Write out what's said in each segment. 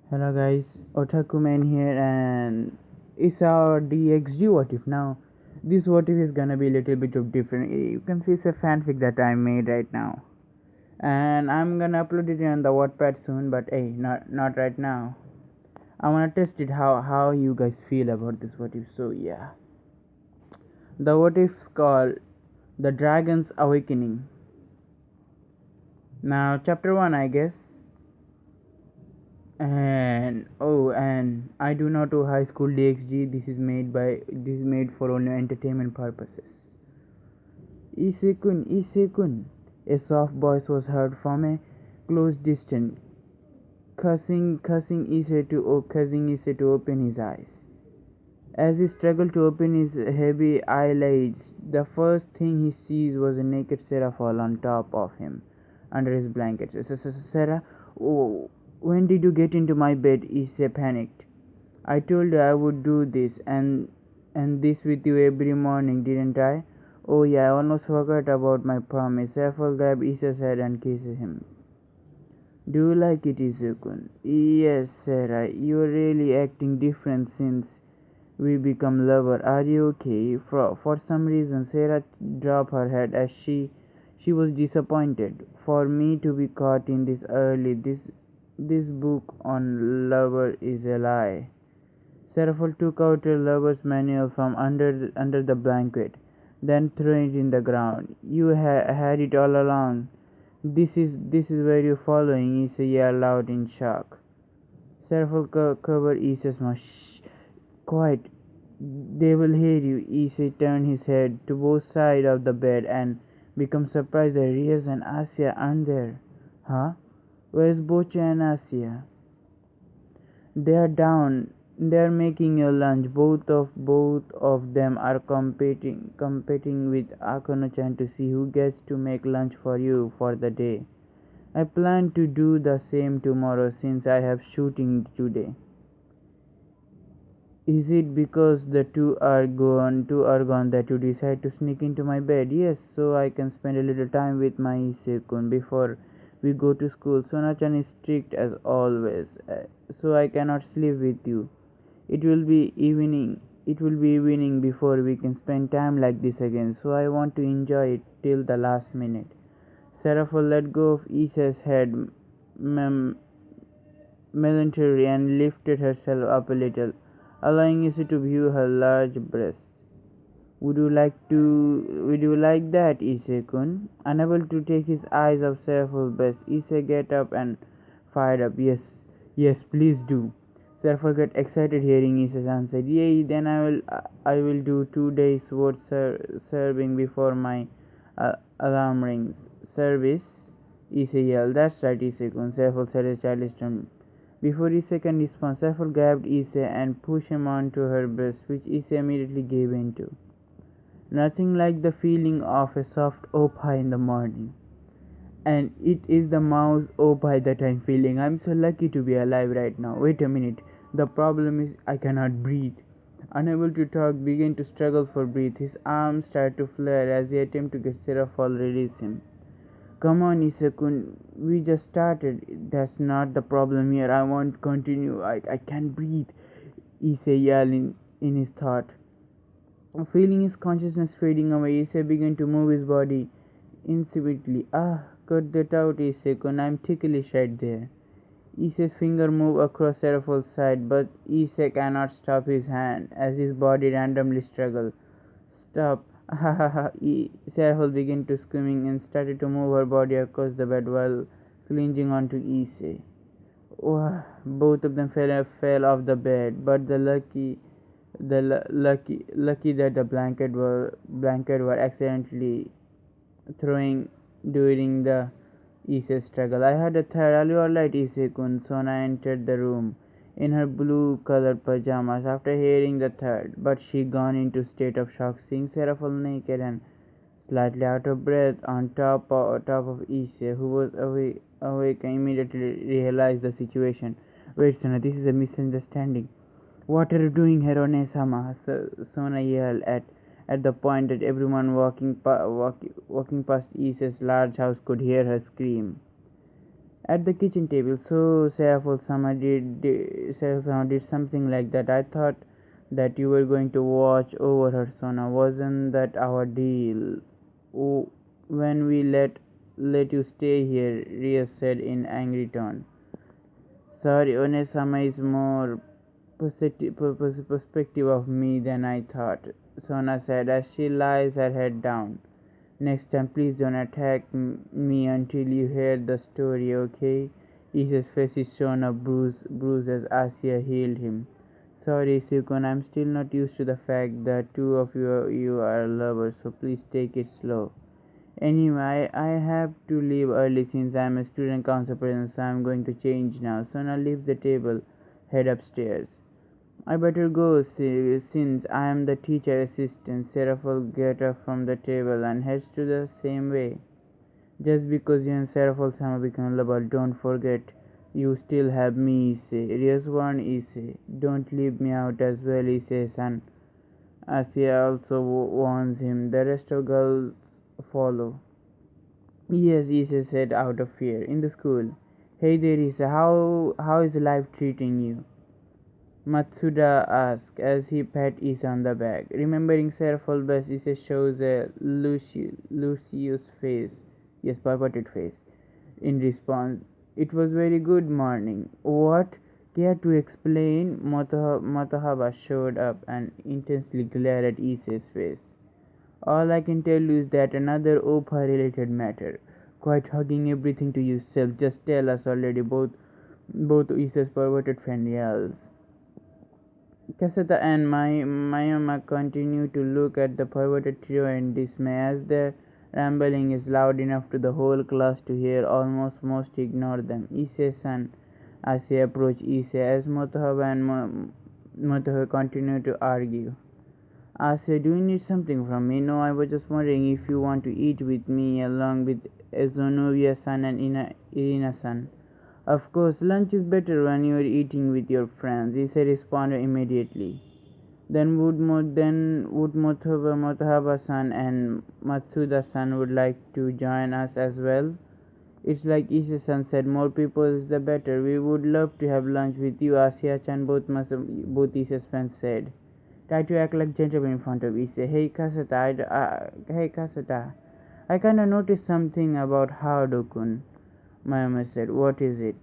Hello guys, Otakuman here and it's our DXG what if now. This what if is gonna be a little bit of different. You can see it's a fanfic that I made right now. And I'm gonna upload it on the Wattpad soon, but hey, not right now. I wanna test it how you guys feel about this what if. So yeah. The what if's called The Dragon's Awakening. Now chapter one I guess. And I do not do high school DXG. This is made for only entertainment purposes. Isekun. A soft voice was heard from a close distance, causing Issei to open his eyes. As he struggled to open his heavy eyelids, the first thing he sees was a naked Sarah fall on top of him, under his blankets. Sarah, oh, when did you get into my bed? Issei panicked. I told you I would do this and this with you every morning, didn't I? Oh yeah, I almost forgot about my promise. Saiful grabbed Issa's head and kissed him. Do you like it, Isukun? Yes, Sarah. You're really acting different since we become lovers. Are you okay? For some reason, Sarah dropped her head as she was disappointed. For me to be caught in this early, this book on lover is a lie. Seraphiel took out a lover's manual from under the blanket, then threw it in the ground. You had it all along. This is where you're following, Issa yelled out in shock. Seraphiel covered Issa's mouth. Shh, quiet. They will hear you. Issa turned his head to both sides of the bed and became surprised that Riaz and Asya aren't there. Huh? Where's Bocha and Asya? They are down. They are making your lunch. Both of them are competing with Akono-chan to see who gets to make lunch for you for the day. I plan to do the same tomorrow since I have shooting today. Is it because the two are gone that you decide to sneak into my bed? Yes, so I can spend a little time with my Isekun before we go to school. Sona-chan is strict as always, so I cannot sleep with you. It will be evening. It will be evening before we can spend time like this again, so I want to enjoy it till the last minute. Seraphiel let go of Issa's head melancholy and lifted herself up a little, allowing Issa to view her large breasts. Would you like that, Issei-kun? Unable to take his eyes off Seraphiel's breast, Issei get up and fired up. Yes, yes, please do. Seraphiel got excited hearing Issa's answer. Yay, then I will do 2 days worth serving before my alarm rings. Service? Issei yelled. That's right, Issei-kun. Seraphiel said a childish tone. Before Issei can respond, Seraphiel grabbed Issei and pushed him onto her breast, which Issei immediately gave into. Nothing like the feeling of a soft opie in the morning. And it is the mouse opie that I'm feeling. I'm so lucky to be alive right now. Wait a minute. The problem is I cannot breathe. Unable to talk, began to struggle for breath. His arms started to flare as he attempted to get Seraphiel release him. Come on, Isakun. We just started. That's not the problem here. I won't continue. I can't breathe. Issei yelled in his thought. Feeling his consciousness fading away, Issei began to move his body insensibly. Ah, cut that out, Issei-kun. I'm ticklish right there. Issei's finger moved across Seraphiel's side, but Issei cannot stop his hand as his body randomly struggled. Stop. Ha ha ha. Seraphiel began to screaming and started to move her body across the bed while clinging onto Issei. Oh, both of them fell off the bed, but lucky that the blanket were accidentally throwing during the Issei struggle. I had a third. Are you alright, Issei-kun? Sona entered the room in her blue-colored pajamas after hearing the third, but she gone into state of shock, seeing Seraphiel naked and slightly out of breath on top of Issei, who was awake and immediately realized the situation. Wait, Sona, this is a misunderstanding. What are you doing, Hirone-sama? Sona yelled at the point that everyone walking past Issa's large house could hear her scream. at the kitchen table. So, Sarah did something like that. I thought that you were going to watch over her, Sona. Wasn't that our deal? Oh, when we let you stay here, Ria said in angry tone. Sorry, Onesama is more perspective of me than I thought, Sona said as she lies her head down. Next time, please don't attack me until you hear the story, okay? Issa's face is shown a bruise as Asia healed him. Sorry, Sukun, I'm still not used to the fact that two of you are lovers, so please take it slow. Anyway, I have to leave early since I'm a student council president, so I'm going to change now. Sona leaves the table, head upstairs. I better go since I am the teacher assistant. Seraph gets up from the table and heads to the same way. Just because you and Seraph Sama become lovers, don't forget you still have me, Ise. Rias warned Ise. Don't leave me out as well, Ise son. Asia also warns him. The rest of girls follow. Yes, Ise said out of fear. In the school. Hey there, Ise. How is life treating you? Matsuda asked as he pat Isa on the back. Remembering Sarah Fulbus, Isa shows a Lucius face, yes, perverted face, in response. It was very good morning. What? Care to explain? Matahaba showed up and intensely glared at Isa's face. All I can tell you is that another Opa related matter. Quite hugging everything to yourself. Just tell us already, both Isa's perverted friend yells. Caseta and Mayama continue to look at the perverted trio in dismay as their rambling is loud enough for the whole class to hear. Almost most ignore them. Ise-san, as they approach Ise, as Motohaba and Motohaba continue to argue. Ase, do you need something from me? No, I was just wondering if you want to eat with me along with Zonovia-san and Irina-san. Of course, lunch is better when you are eating with your friends, Issa responded immediately. Then would Motohaba-san and Matsuda-san would like to join us as well? It's like Issa-san said, more people is the better. We would love to have lunch with you, Asya-chan, both Issa's friends said. Try to act like gentlemen in front of Issa. Hey Kasata, I kinda noticed something about Harudo-kun. Mayama said, what is it?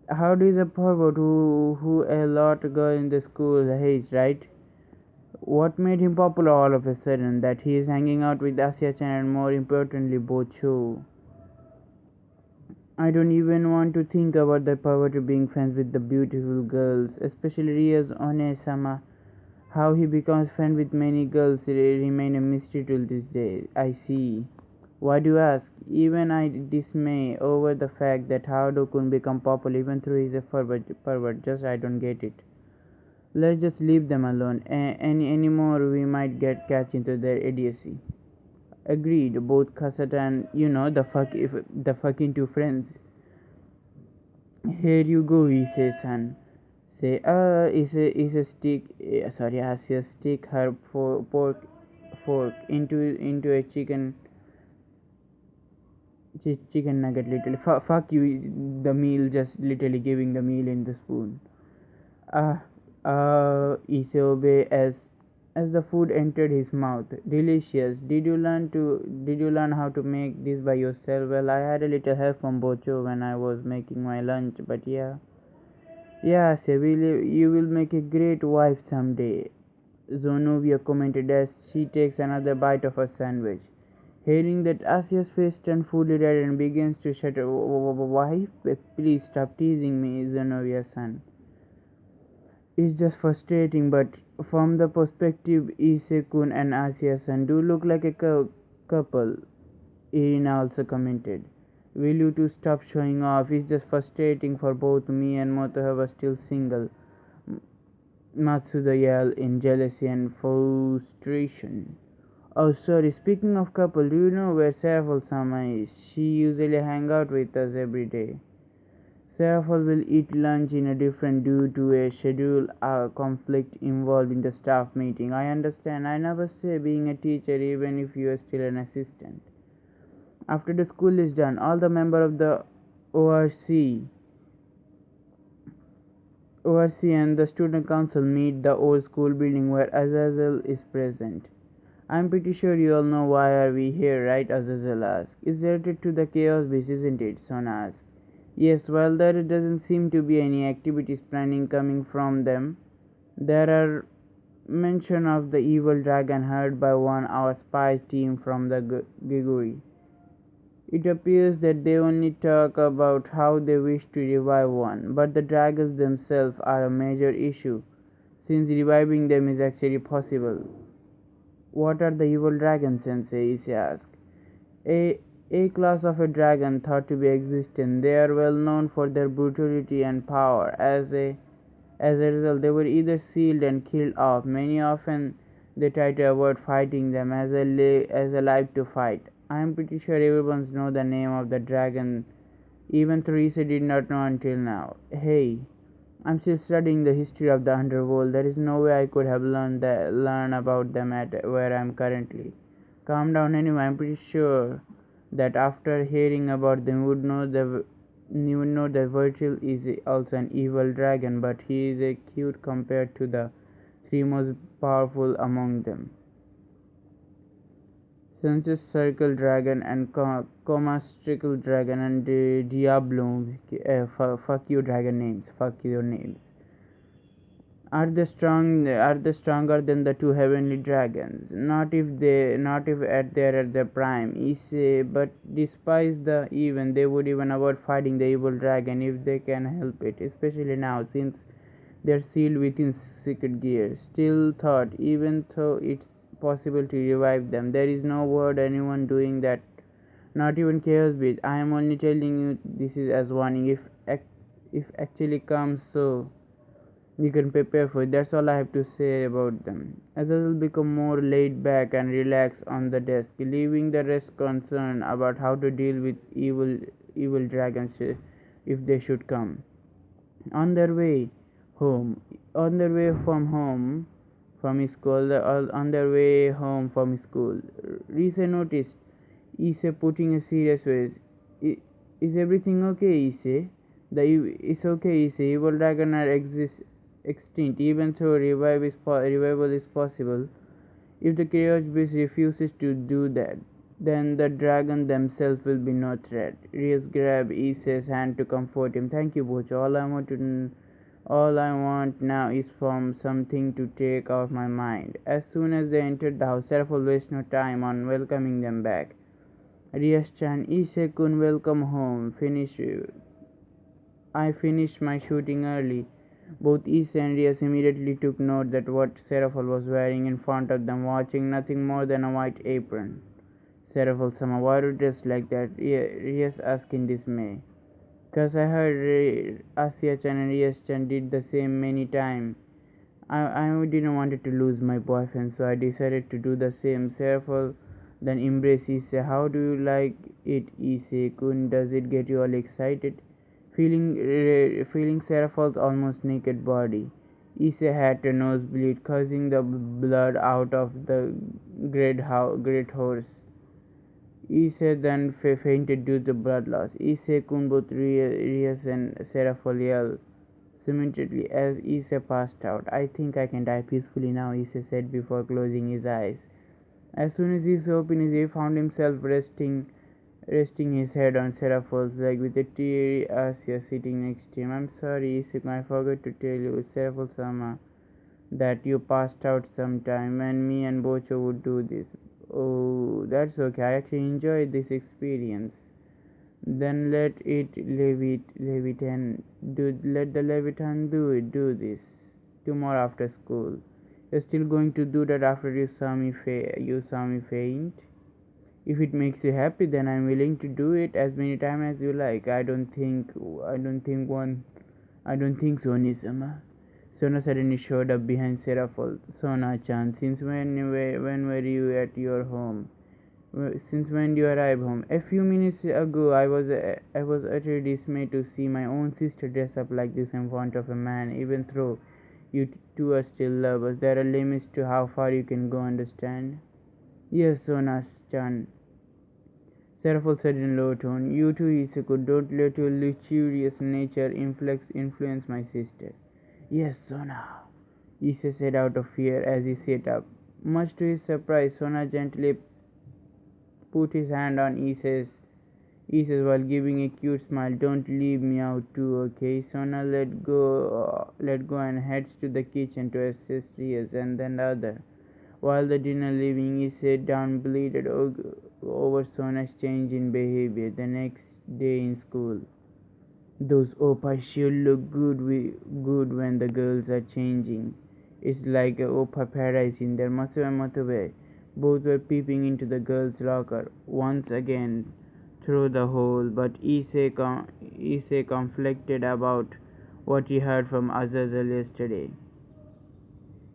How is a pervert who a lot of girls in the school hates, right? What made him popular all of a sudden? That he is hanging out with Asya-chan and more importantly Bocho. I don't even want to think about the pervert being friends with the beautiful girls, especially Ria's One-sama. How he becomes friends with many girls remain a mystery till this day. I see. Why do you ask? Even I dismay over the fact that Harudo couldn't become popular even though he's a pervert. Just I don't get it. Let's just leave them alone. Any more we might get catch into their idiocy. Agreed. Both Kasata and the fucking two friends. Here you go, he says, son. Say, is a stick. Sorry, Asya stick her pork fork into a chicken nugget literally. Fuck you, the meal, just literally giving the meal in the spoon. Isobe as the food entered his mouth. Delicious. Did you learn how to make this by yourself? Well, I had a little help from Bocho when I was making my lunch, but yeah. Yeah, Seville, you will make a great wife someday. Zonovia commented as she takes another bite of her sandwich. Hearing that, Asia's face turned fully red and begins to shudder. Wife? Please stop teasing me, Zenovia-san. It's just frustrating, but from the perspective, Ise-kun and Asia-san do look like a couple, Irina also commented. Will you two stop showing off? It's just frustrating for both me and Motohaba still single. Matsuda yelled in jealousy and frustration. Oh, sorry. Speaking of couple, do you know where Sarafal-sama is? She usually hang out with us every day. Sarafal will eat lunch in a different due to a schedule conflict involved in the staff meeting. I understand. I never say being a teacher even if you are still an assistant. After the school is done, all the members of the ORC ORC and the student council meet the old school building where Azazel is present. I'm pretty sure you all know why are we here, right? Azazel asks. It's related to the chaos beast, isn't it? Son asks. Yes, well there doesn't seem to be any activities planning coming from them. There are mention of the evil dragon heard by one our spy team from the Giguri. It appears that they only talk about how they wish to revive one, but the dragons themselves are a major issue, since reviving them is actually possible. What are the evil dragons, Sensei? Issei asked. A class of a dragon thought to be existent. They are well known for their brutality and power. As a result, they were either sealed and killed off. Many often they try to avoid fighting them as alive to fight. I am pretty sure everyone knows the name of the dragon, even Teresa did not know until now. Hey, I'm still studying the history of the underworld. There is no way I could have learn about them at where I am currently. Calm down anyway. I'm pretty sure that after hearing about them, you would know that Virgil is also an evil dragon, but he is a cute compared to the three most powerful among them. Census Circle Dragon and Comastrical Dragon and Diablo. Fuck you, dragon names. Fuck your names. Are they strong? Are they stronger than the two heavenly dragons? Not if at their prime. But despite the even, they would even avoid fighting the evil dragon if they can help it. Especially now, since they're sealed within secret gears. Still thought, even though it's possible to revive them, there is no word anyone doing that. Not even Chaos Beast. I am only telling you this is as warning. If actually comes so you can prepare for it. That's all I have to say about them. Azazel become more laid back and relaxed on the desk, leaving the rest concerned about how to deal with evil dragons if they should come. On their way home, on their way from home from his school, on their way home from school, Risa noticed Issei putting a serious face. Is everything okay, Issei? It's okay, Issei. Evil dragon are extinct, even though revival is possible. If the Chaos Beast refuses to do that, then the dragon themselves will be no threat. Rias grabbed Issei's hand to comfort him. Thank you, Bocho. All I want now is from something to take off my mind. As soon as they entered the house, Seraphol wasted no time on welcoming them back. Rias-chan, Issei-kun, welcome home. I finished my shooting early. Both Issei and Rias immediately took note that what Seraphol was wearing in front of them, watching nothing more than a white apron. Seraphol-sama, why do you dress like that? Rias asked in dismay. Cause I heard Asya-chan and Rias-chan did the same many times. I didn't want to lose my boyfriend, so I decided to do the same. Seraphol then embraced Issei. How do you like it, Issei-kun? Does it get you all excited? Feeling Seraphol's almost naked body. Issei had a nosebleed, causing the blood out of the great horse. Issei then fainted due to blood loss. Issei-kun, both Rias and Seraphol yelled simultaneously as Issei passed out. I think I can die peacefully now, Issei said before closing his eyes. As soon as Issei opened his eyes, he found himself resting his head on Seraphol's leg with a teary Asya sitting next to him. I'm sorry, Issei, I forgot to tell you, Seraphol-sama, that you passed out sometime and me and Bocho would do this. Oh, that's okay. I actually enjoyed this experience. Then let let the Leviathan do this tomorrow after school. You're still going to do that after you saw me faint? If it makes you happy, then I'm willing to do it as many times as you like. I don't think so, Nisama. Sona suddenly showed up behind Seraphol. Sona-chan, since when were you at your home? Since when do you arrive home? A few minutes ago, I was utterly dismayed to see my own sister dress up like this in front of a man, even though you two are still lovers. There are limits to how far you can go, understand? Yes, Sona-chan. Seraphiel said in a low tone. You too, Isako. Don't let your luxurious nature influence my sister. Yes, Sona, Issa said out of fear as he sat up. Much to his surprise, Sona gently put his hand on Issa's while giving a cute smile. Don't leave me out too, okay? Sona let go and heads to the kitchen to assist Riaz and then the other. While the dinner leaving, he sat down, bleated over Sona's change in behavior the next day in school. Those opas sure look good when the girls are changing. It's like a opa paradise in there. Masu and Matube both were peeping into the girls' locker once again through the hole, but Issei conflicted about what he heard from Azazel yesterday.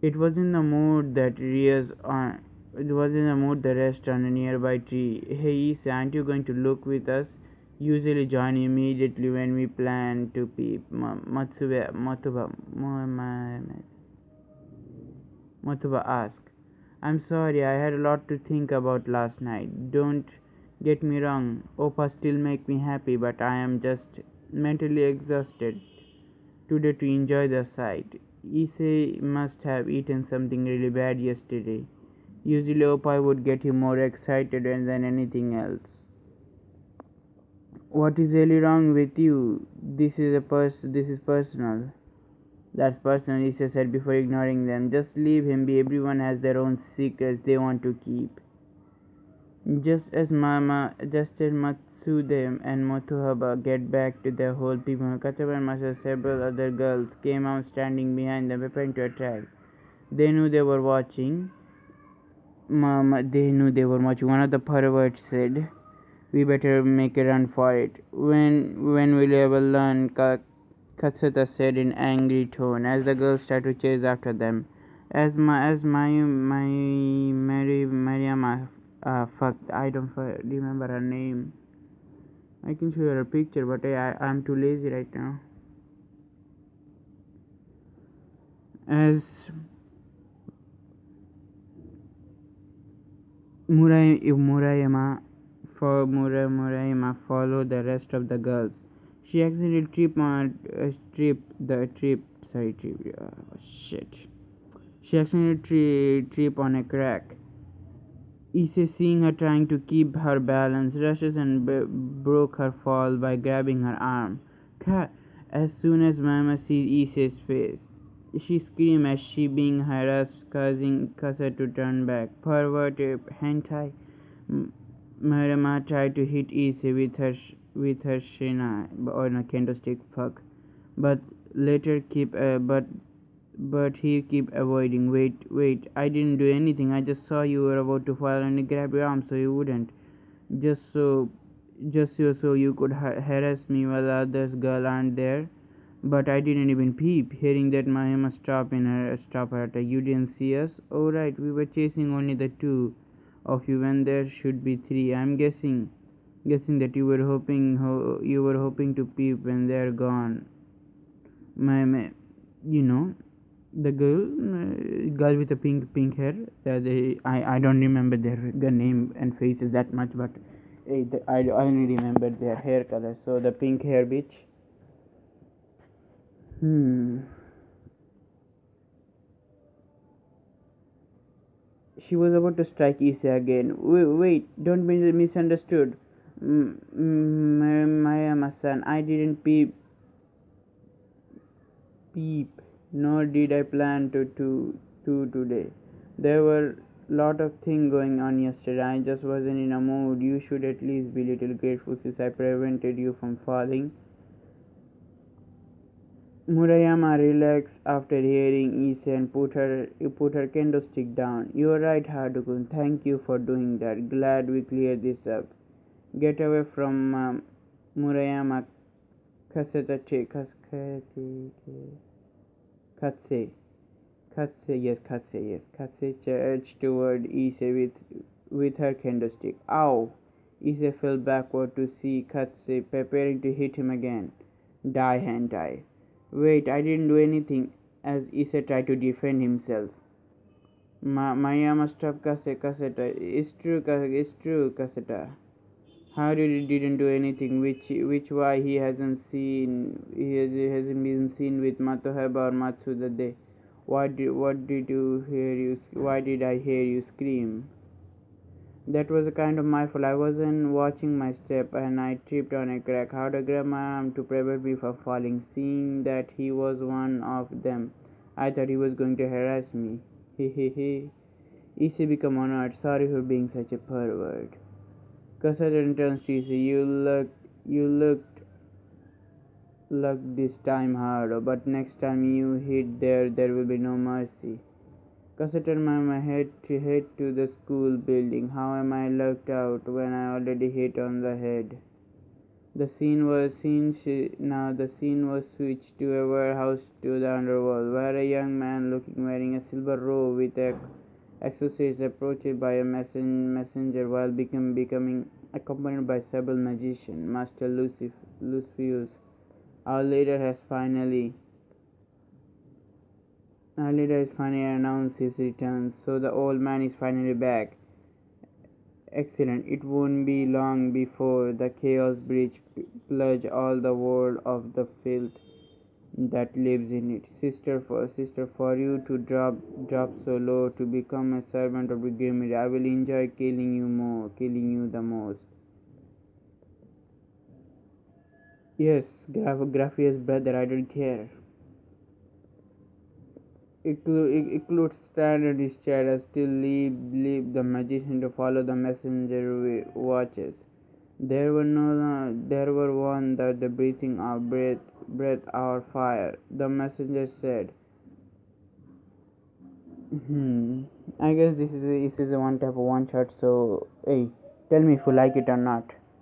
It was in the mood that Riaz on. It was in the mood the rest on a nearby tree. Hey, Issa, aren't you going to look with us? Usually join immediately when we plan to peep. Matuba asked. I'm sorry, I had a lot to think about last night. Don't get me wrong, Opa still make me happy, but I am just mentally exhausted today to enjoy the sight. Issei must have eaten something really bad yesterday. Usually Opa would get him more excited than anything else. What is really wrong with you? This is personal. That's personal, Issa said before ignoring them. Just leave him be. Everyone has their own secrets they want to keep. Just as Matsude and Motohaba get back to their whole people, Kachaba and Masa, several other girls came out standing behind them, preparing to attack. They knew they were watching. They knew they were watching. One of the perverts said, "We better make a run for it. When will you ever learn?" Katsata said in angry tone as the girls started to chase after them. As my Mariama fucked. I don't remember her name. I can show you her picture, but I'm too lazy right now. As Murayama followed the rest of the girls. She accidentally shit. She accidentally tripped on a crack. Issei, seeing her trying to keep her balance, rushes and broke her fall by grabbing her arm. As soon as Mama sees Issei's face, she screams as she being harassed, causing Kasa to turn back. Pervert hentai. Marama tried to hit Issei with her shina or a candlestick fuck, but later but he keep avoiding. Wait, I didn't do anything. I just saw you were about to fall and grab your arm so you wouldn't. Just so, so you could harass me while the others girl aren't there. But I didn't even peep. Hearing that, Mahima stop her attack. You didn't see us? Oh right, we were chasing only the two of you when there should be three. I'm guessing that you were hoping to peep when they're gone. My you know, the girl with the pink hair. I don't remember their name and faces that much, but I only remember their hair color. So the pink hair bitch. She was about to strike Issei again. Wait, don't be misunderstood. Mayama-san, I didn't peep, nor did I plan to today. There were lot of things going on yesterday. I just wasn't in a mood. You should at least be little grateful since I prevented you from falling. Murayama relaxed after hearing Issei and put her candlestick down. You're right, Haruko. Thank you for doing that. Glad we cleared this up. Get away from Murayama. Katse. Katse charged toward Issei with her candlestick. Ow! Issei fell backward to see Katse preparing to hit him again. Die, hentai. Wait, I didn't do anything, as Issei tried to defend himself. Mayama stopped Kaseta. It's true, Kaseta. How did he didn't do anything? Which why he hasn't been seen with Matoheba or Matsuda Day? What did you hear you? Why did I hear you scream? That was a kind of my fault. I wasn't watching my step, and I tripped on a crack. How to grab my arm to prevent me from falling. Seeing that he was one of them, I thought he was going to harass me. He he he. Issei become honored. Sorry for being such a pervert. Cassandra turns to Issei. You looked this time hard, but next time you hit there will be no mercy. Cassandra my head to the school building. How am I locked out when I already hit on the head? Now the scene was switched to a warehouse to the underworld, where a young man looking wearing a silver robe with a exorcist approached by a messenger while becoming accompanied by several magicians. Master Lucius, our leader has finally announced his return, so the old man is finally back. Excellent. It won't be long before the Chaos Bridge plunge all the world of the filth that lives in it. Sister, for you to drop so low to become a servant of the Grimmy, I will enjoy killing you the most. Yes, Graphia's brother, I don't care. It stand in his chair and still leave the magician to follow the messenger watches. There were one that the breathing our breath our fire. The messenger said, Hmm. I guess this is a one type of one shot. So, hey, tell me if you like it or not.